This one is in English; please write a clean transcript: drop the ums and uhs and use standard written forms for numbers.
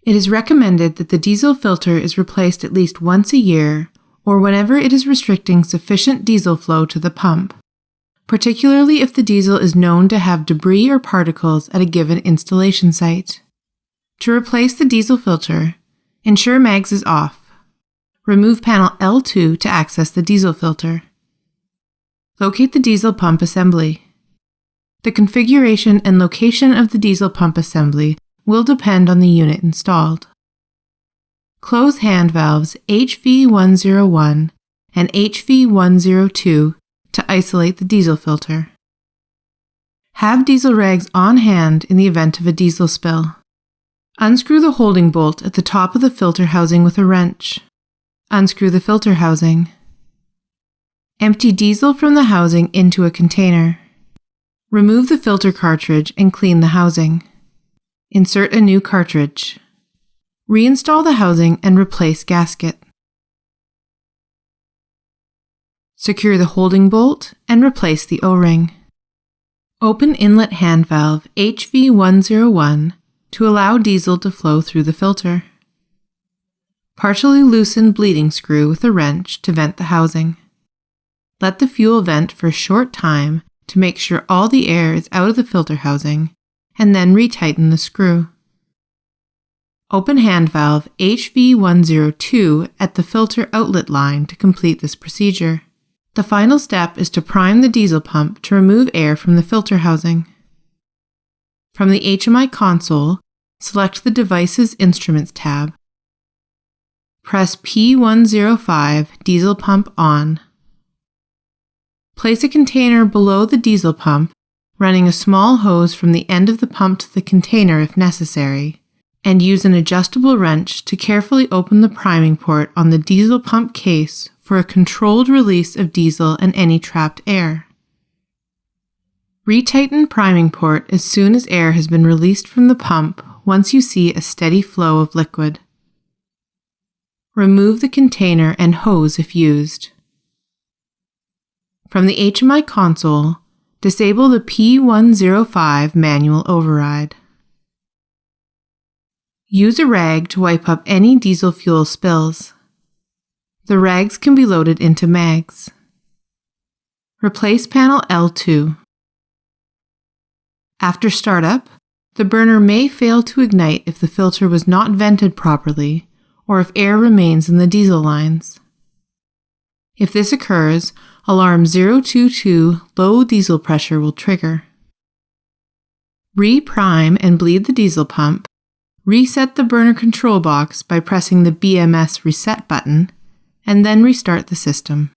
It is recommended that the diesel filter is replaced at least once a year or whenever it is restricting sufficient diesel flow to the pump, particularly if the diesel is known to have debris or particles at a given installation site. To replace the diesel filter, ensure mags is off. Remove panel L2 to access the diesel filter. Locate the diesel pump assembly. The configuration and location of the diesel pump assembly will depend on the unit installed. Close hand valves HV101 and HV102 to isolate the diesel filter. Have diesel rags on hand in the event of a diesel spill. Unscrew the holding bolt at the top of the filter housing with a wrench. Unscrew the filter housing. Empty diesel from the housing into a container. Remove the filter cartridge and clean the housing. Insert a new cartridge. Reinstall the housing and replace gasket. Secure the holding bolt and replace the O-ring. Open inlet hand valve HV101 to allow diesel to flow through the filter. Partially loosen bleeding screw with a wrench to vent the housing. Let the fuel vent for a short time to make sure all the air is out of the filter housing, and then retighten the screw. Open hand valve HV102 at the filter outlet line to complete this procedure. The final step is to prime the diesel pump to remove air from the filter housing. From the HMI console, select the Devices Instruments tab. Press P105 Diesel Pump On. Place a container below the diesel pump, running a small hose from the end of the pump to the container if necessary, and use an adjustable wrench to carefully open the priming port on the diesel pump case for a controlled release of diesel and any trapped air. Retighten priming port as soon as air has been released from the pump once you see a steady flow of liquid. Remove the container and hose if used. From the HMI console, disable the P105 manual override. Use a rag to wipe up any diesel fuel spills. The rags can be loaded into mags. Replace panel L2. After startup, the burner may fail to ignite if the filter was not vented properly or if air remains in the diesel lines. If this occurs, alarm 022 low diesel pressure will trigger. Re-prime and bleed the diesel pump. Reset the burner control box by pressing the BMS reset button, and then restart the system.